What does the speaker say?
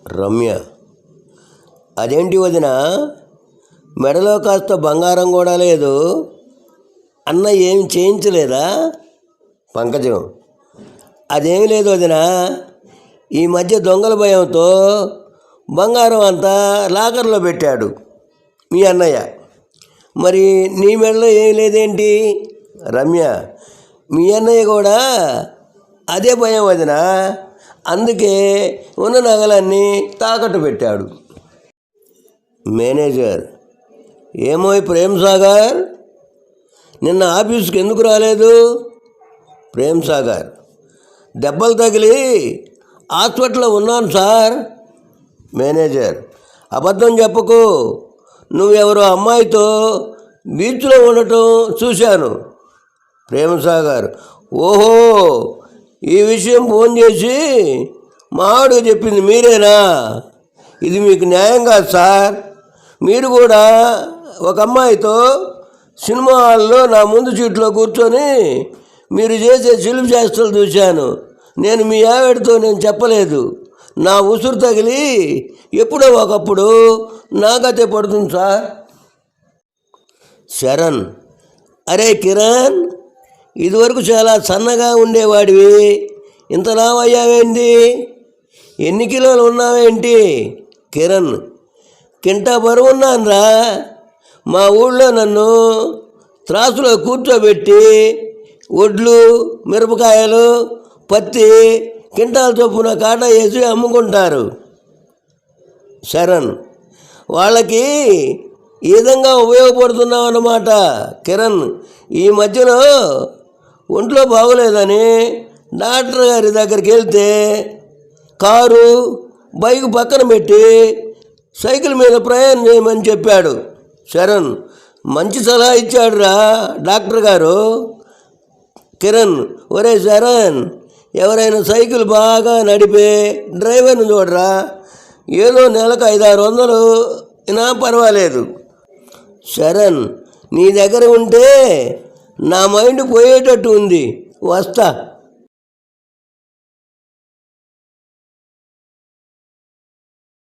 రమ్య, అదేంటి వదిన, మెడలో కాస్త బంగారం కూడా లేదు, అన్న ఏం చేయించలేదా? పంకజం, అదేమి లేదు వదిన, ఈ మధ్య దొంగల భయంతో బంగారం అంతా లాకర్లో పెట్టాడు మీ అన్నయ్య. మరి నీ మెడలో ఏం లేదేంటి? రమ్య, మీ అన్నయ్య కూడా అదే భయం వదిన, అందుకే ఉన్న నగలన్నీ తాకట్టు పెట్టాడు. మేనేజర్, ఏమో ప్రేమ్ సాగర్, నిన్న ఆఫీస్కి ఎందుకు రాలేదు? ప్రేమ్ సాగర్, దెబ్బలు తగిలి హాస్పిటల్లో ఉన్నాను సార్. మేనేజర్, అబద్ధం చెప్పకు, నువ్వెవరో అమ్మాయితో బీచ్లో ఉండటం చూశాను. ప్రేమ్ సాగర్, ఓహో, ఈ విషయం ఫోన్ చేసి మా ఆవిడకి చెప్పింది మీరేనా? ఇది మీకు న్యాయం కాదు సార్. మీరు కూడా ఒక అమ్మాయితో సినిమా హాల్లో నా ముందు సీట్లో కూర్చొని మీరు చేసే శిల్ప చేష్టలు చూశాను. నేను మీ ఆవిడతో నేను చెప్పలేదు. నా ఉసురు తగిలి ఎప్పుడో ఒకప్పుడు నాకతే పడుతుంది సార్. శరణ్, అరే కిరణ్, ఇదివరకు చాలా సన్నగా ఉండేవాడివి, ఇంత లావయ్యావేంటి? ఎన్ని కిలోలు ఉన్నావేంటి? కిరణ్, కింటా బరువున్నాను రా. మా ఊళ్ళో నన్ను త్రాసులో కూర్చోబెట్టి వడ్లు, మిరపకాయలు, పత్తి కింటాల చొప్పున కాటా వేసి అమ్ముకుంటారు. శరణ్, వాళ్ళకి ఈ విధంగా ఉపయోగపడుతున్నావు అన్నమాట. కిరణ్, ఈ మధ్యలో ఒంట్లో బాగోలేదని డాక్టర్ గారి దగ్గరికి వెళ్తే కారు, బైక్ పక్కన పెట్టి సైకిల్ మీద ప్రయాణం చేయమని చెప్పాడు. శరణ్, మంచి సలహా ఇచ్చాడురా డాక్టర్ గారు. కిరణ్, ఒరే శరణ్, ఎవరైనా సైకిల్ బాగా నడిపే డ్రైవర్ని చూడరా, ఏదో నెలకు 500-600 అయినా పర్వాలేదు. శరణ్, నీ దగ్గర ఉంటే నా మైండ్ పోయేటట్టు ఉంది, వస్తా.